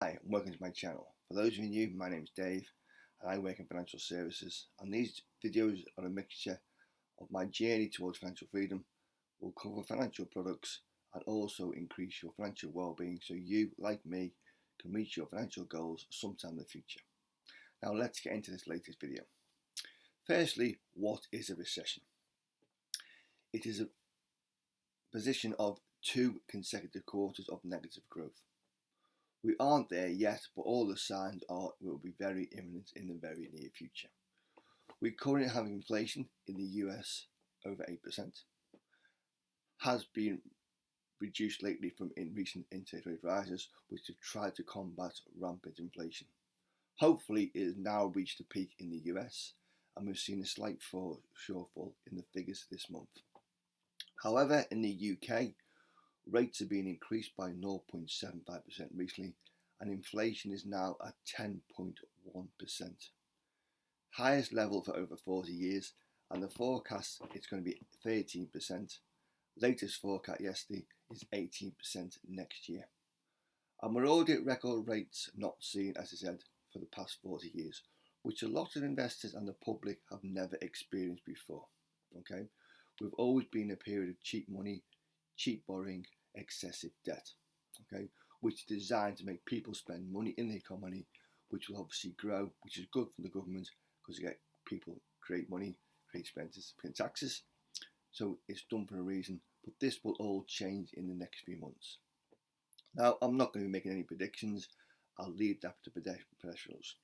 Hi, and welcome to my channel. For those of you new, my name is Dave and I work in financial services, and these videos are a mixture of my journey towards financial freedom. Will cover financial products and also increase your financial well-being so you, like me, can reach your financial goals sometime in the future. Now let's get into this latest video. Firstly, what is a recession? It is a position of 2 consecutive quarters of negative growth. We aren't there yet, but all the signs are it will be very imminent in the very near future. We currently have inflation in the US over 8%, has been reduced lately from recent interest rate rises, which have tried to combat rampant inflation. Hopefully it has now reached a peak in the US, and we've seen a slight shortfall in the figures this month. However, in the UK, rates have been increased by 0.75% recently, and inflation is now at 10.1%. Highest level for over 40 years, and the forecast is going to be 13%. Latest forecast yesterday is 18% next year. And we're already at record rates not seen, as I said, for the past 40 years, which a lot of investors and the public have never experienced before. Okay, we've always been a period of cheap money, cheap borrowing, excessive debt, okay, which is designed to make people spend money in the economy, which will obviously grow, which is good for the government because you get people create money, create expenses, pay taxes. So it's done for a reason, but this will all change in the next few months. Now, I'm not going to be making any predictions. I'll leave that to professionals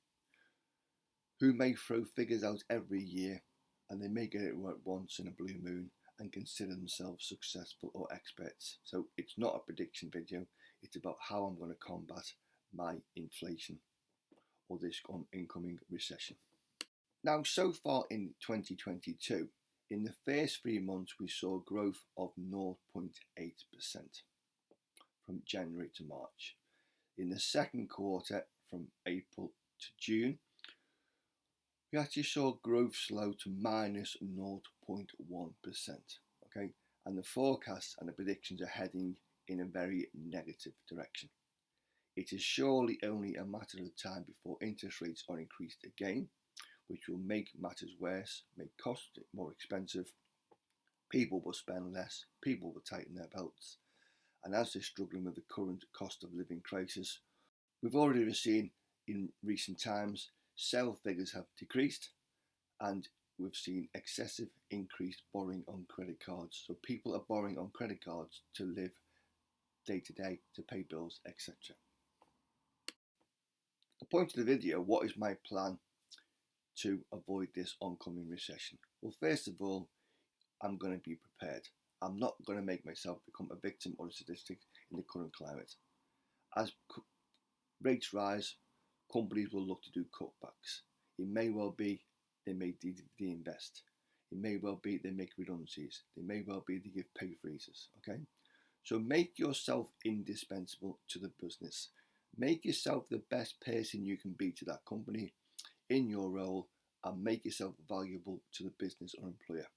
who may throw figures out every year, and they may get it right once in a blue moon and consider themselves successful or experts. So it's not a prediction video, it's about how I'm going to combat my inflation or this incoming recession. Now, so far in 2022, in the first 3 months we saw growth of 0.8% from January to March. In the second quarter, from April to June, we actually saw growth slow to minus 0.1%. Okay, and the forecasts and the predictions are heading in a very negative direction. It is surely only a matter of time before interest rates are increased again, which will make matters worse, make costs more expensive. People will spend less, people will tighten their belts, and as they're struggling with the current cost of living crisis, we've already seen in recent times sale figures have decreased, and we've seen excessive increased borrowing on credit cards. So people are borrowing on credit cards to live day to day, to pay bills, etc. The point of the video, what is my plan to avoid this oncoming recession? Well, first of all, I'm going to be prepared. I'm not going to make myself become a victim or a statistic in the current climate. As rates rise, companies will look to do cutbacks. It may well be they may de-invest. It may well be they make redundancies. It may well be they give pay freezes. Okay, so make yourself indispensable to the business. Make yourself the best person you can be to that company in your role, and make yourself valuable to the business or employer.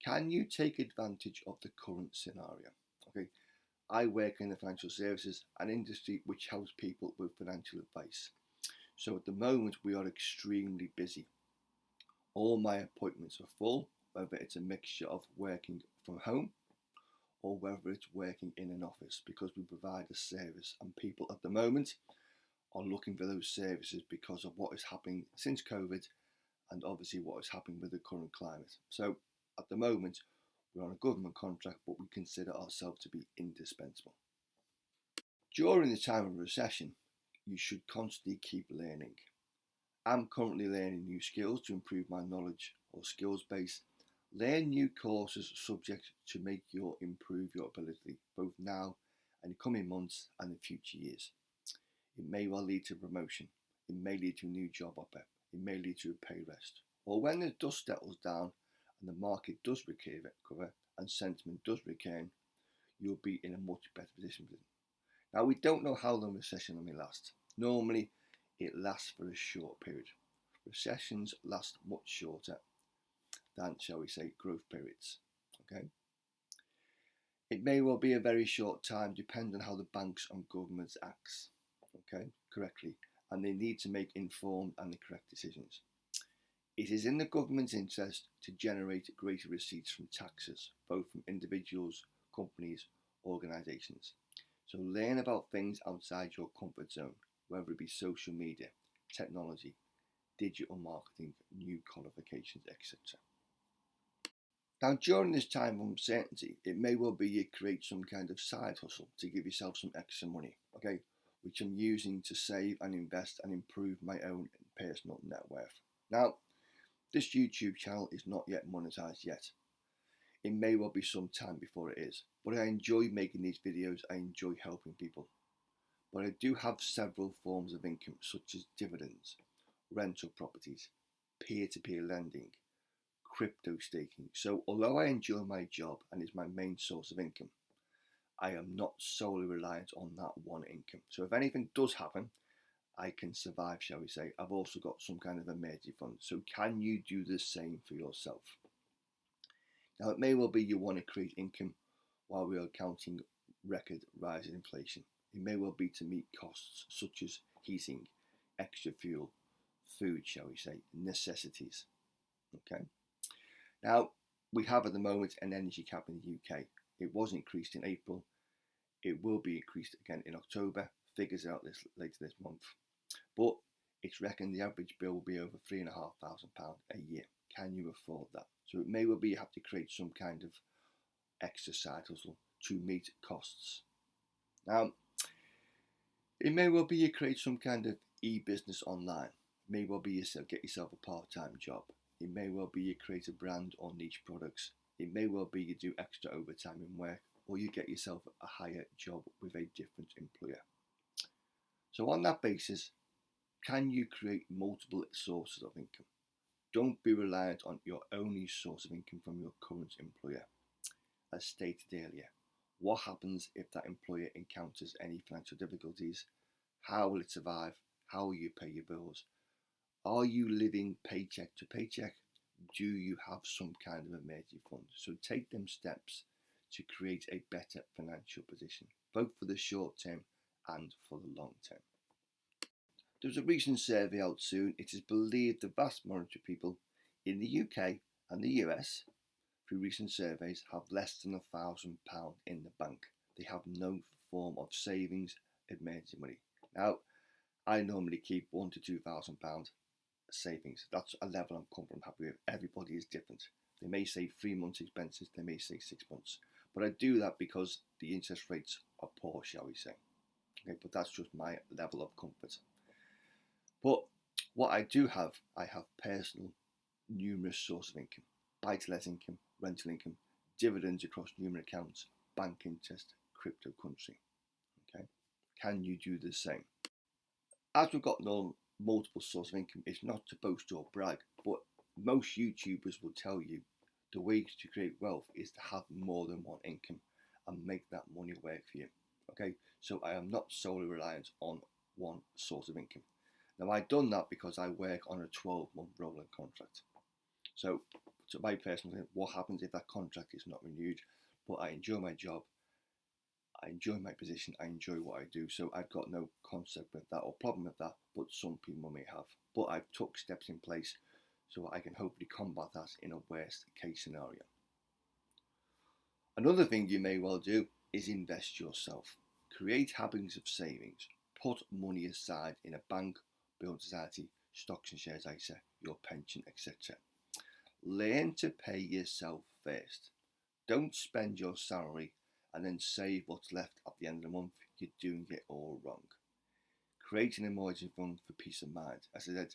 Can you take advantage of the current scenario? Okay, I work in the financial services, an industry which helps people with financial advice. So at the moment we are extremely busy. All my appointments are full, whether it's a mixture of working from home or whether it's working in an office, because we provide a service, and people at the moment are looking for those services because of what is happening since COVID, and obviously what is happening with the current climate. So at the moment we're on a government contract, but we consider ourselves to be indispensable. During the time of recession, you should constantly keep learning. I'm currently learning new skills to improve my knowledge or skills base. Learn new courses subject to make you improve your ability, both now and the coming months and the future years. It may well lead to promotion. It may lead to a new job offer. It may lead to a pay rest. Or when the dust settles down and the market does recover and sentiment does return, you'll be in a much better position. Now, we don't know how long recession may last. Normally, it lasts for a short period. Recessions last much shorter than, shall we say, growth periods. Okay. It may well be a very short time, depending on how the banks and governments act. correctly, and they need to make informed and the correct decisions. It is in the government's interest to generate greater receipts from taxes, both from individuals, companies, organisations. So learn about things outside your comfort zone, whether it be social media, technology, digital marketing, new qualifications, etc. Now, during this time of uncertainty, it may well be you create some kind of side hustle to give yourself some extra money, which I'm using to save and invest and improve my own personal net worth. Now, this YouTube channel is not yet monetized yet. It may well be some time before it is, but I enjoy making these videos. I enjoy helping people. But I do have several forms of income, such as dividends, rental properties, peer-to-peer lending, crypto staking. So although I enjoy my job and it's my main source of income, I am not solely reliant on that one income. So if anything does happen, I can survive, shall we say. I've also got some kind of emergency fund. So can you do the same for yourself? Now, it may well be you want to create income while we are counting record rising inflation. It may well be to meet costs such as heating, extra fuel, food, shall we say, necessities. Now, we have at the moment an energy cap in the UK. It was increased in April. It will be increased again in October. Figures out later this month. But it's reckoned the average bill will be over £3,500 a year. Can you afford that? So it may well be you have to create some kind of extra side hustle to meet costs. Now, it may well be you create some kind of e-business online. It may well be you get yourself a part-time job. It may well be you create a brand or niche products. It may well be you do extra overtime in work, or you get yourself a higher job with a different employer. So on that basis, can you create multiple sources of income? Don't be reliant on your only source of income from your current employer. As stated earlier, what happens if that employer encounters any financial difficulties? How will it survive? How will you pay your bills? Are you living paycheck to paycheck? Do you have some kind of emergency fund? So take them steps to create a better financial position, both for the short term and for the long term. There was a recent survey out soon. It is believed the vast majority of people in the UK and the US, through recent surveys, have less than £1,000 in the bank. They have no form of savings, emergency money. Now, I normally keep £1,000 to £2,000 savings. That's a level I'm comfortable and happy with. Everybody is different. They may say 3 months expenses, they may say 6 months. But I do that because the interest rates are poor, shall we say. But that's just my level of comfort. But what I do have, I have personal, numerous sources of income. Buy-to-let income, rental income, dividends across numerous accounts, bank interest, cryptocurrency. Can you do the same? As we've got multiple sources of income, it's not to boast or brag, but most YouTubers will tell you the way to create wealth is to have more than one income and make that money work for you. So I am not solely reliant on one source of income. Now, I've done that because I work on a 12-month rolling contract. So my personal thing, what happens if that contract is not renewed? But I enjoy my job, I enjoy my position, I enjoy what I do, so I've got no concept with that or problem with that, but some people may have. But I've took steps in place so I can hopefully combat that in a worst case scenario. Another thing you may well do is invest yourself. Create habits of savings. Put money aside in a bank, building society, stocks and shares ISA, your pension, etc. Learn to pay yourself first. Don't spend your salary and then save what's left at the end of the month. You're doing it all wrong. Create an emergency fund for peace of mind. As I said,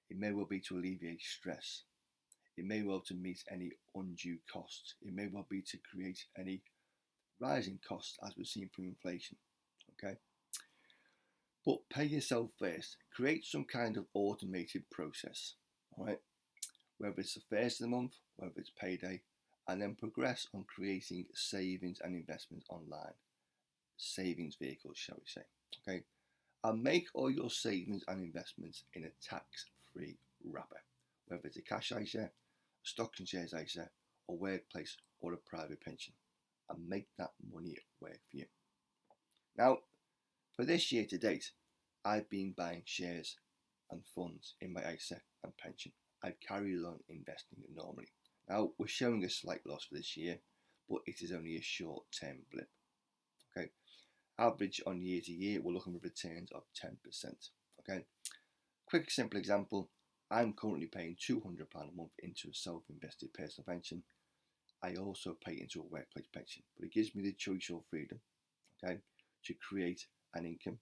it may well be to alleviate stress. It may well to meet any undue costs. It may well be to create any rising costs as we're seeing from inflation. But pay yourself first. Create some kind of automated process. Whether it's the first of the month, whether it's payday, and then progress on creating savings and investments online. Savings vehicles, shall we say. And make all your savings and investments in a tax-free wrapper, whether it's a cash ISA, stocks and shares ISA, a workplace or a private pension, and make that money work for you. Now, for this year to date, I've been buying shares and funds in my ISA and pension. I've carried on investing normally. Now we're showing a slight loss for this year, but it is only a short-term blip. Okay, average on year to year, we're looking for returns of 10%. Okay, quick simple example. I'm currently paying £200 a month into a self-invested personal pension. I also pay into a workplace pension, but it gives me the choice or freedom, okay, to create an income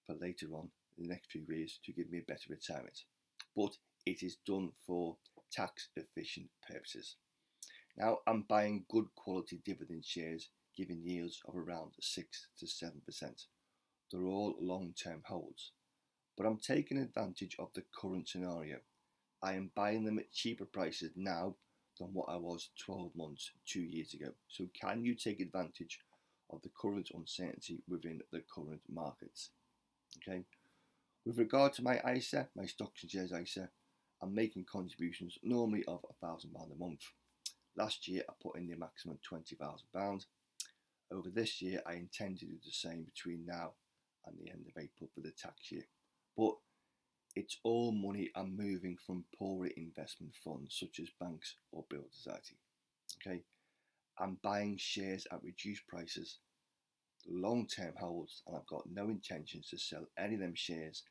for later on in the next few years to give me a better retirement. But it is done for tax efficient purposes. Now I'm buying good quality dividend shares giving yields of around 6 to 7%. They're all long-term holds, but I'm taking advantage of the current scenario. I am buying them at cheaper prices now than what I was 12 months, 2 years ago. So can you take advantage of the current uncertainty within the current markets? Okay. With regard to my ISA, my stocks and shares ISA, I'm making contributions normally of £1,000 a month. Last year I put in the maximum £20,000. Over this year I intend to do the same between now and the end of April for the tax year. But it's all money I'm moving from poorer investment funds such as banks or building society. Okay, I'm buying shares at reduced prices, long-term holds, and I've got no intentions to sell any of them shares,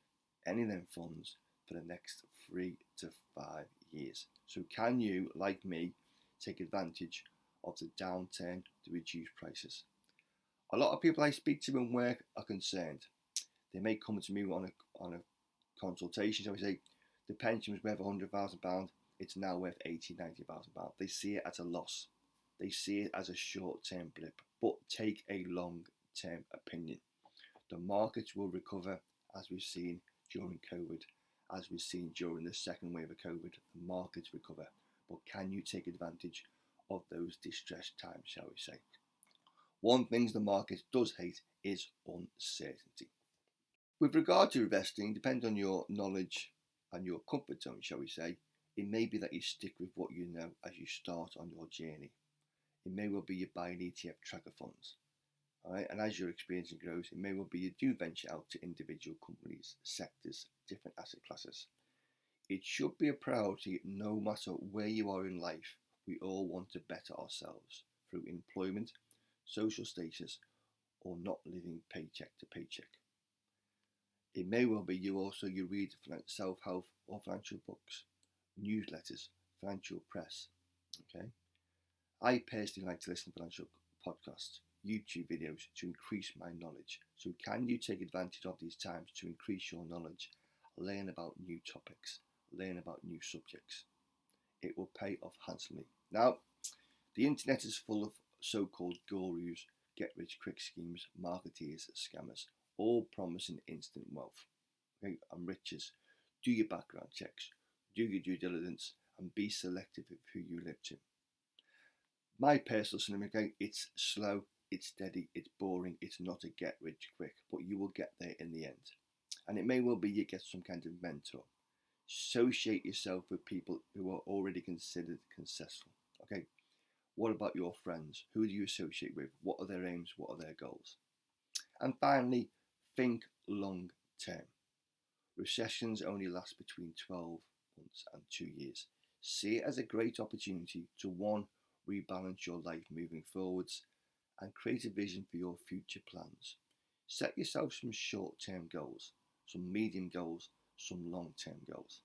any of them funds for the next 3 to 5 years. So can you, like me, take advantage of the downturn to reduce prices? A lot of people I speak to in work are concerned. They may come to me on a consultation, shall we say, the pension was worth £100,000, it's now worth £80,000-90,000. They see it as a loss. They see it as a short-term blip, but take a long-term opinion. The markets will recover as we've seen during COVID, as we've seen during the second wave of COVID. The markets recover, but can you take advantage of those distressed times, shall we say? One thing the market does hate is uncertainty. With regard to investing, depending on your knowledge and your comfort zone, shall we say, it may be that you stick with what you know as you start on your journey. It may well be you buy an ETF tracker funds. Alright, and as your experience grows, it may well be you do venture out to individual companies, sectors, different asset classes. It should be a priority no matter where you are in life. We all want to better ourselves through employment, social status, or not living paycheck to paycheck. It may well be you read self-help or financial books, newsletters, financial press. Okay, I personally like to listen to financial podcasts, YouTube videos to increase my knowledge. So can you take advantage of these times to increase your knowledge, learn about new topics, learn about new subjects? It will pay off handsomely. Now, the internet is full of so-called gurus, get-rich-quick schemes, marketeers, scammers, all promising instant wealth, okay, and riches. Do your background checks, do your due diligence, and be selective of who you live to. My personal scenario, okay, it's slow, it's steady, it's boring, it's not a get rich quick, but you will get there in the end. And it may well be you get some kind of mentor. Associate yourself with people who are already considered successful. Okay, what about your friends? Who do you associate with? What are their aims? What are their goals? And finally, think long term. Recessions only last between 12 months and 2 years. See it as a great opportunity to, one, rebalance your life moving forwards and create a vision for your future plans. Set yourself some short-term goals, some medium goals, some long-term goals.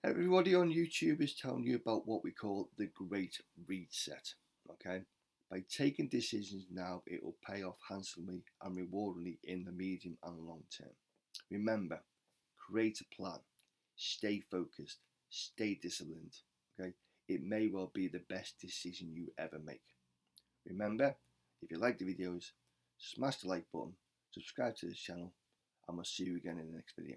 Everybody on YouTube is telling you about what we call the Great Reset. Okay, by taking decisions now, it will pay off handsomely and rewardingly in the medium and long term. Remember, create a plan, stay focused, stay disciplined. Okay, it may well be the best decision you ever make. Remember, if you like the videos, smash the like button, subscribe to this channel, and we'll see you again in the next video.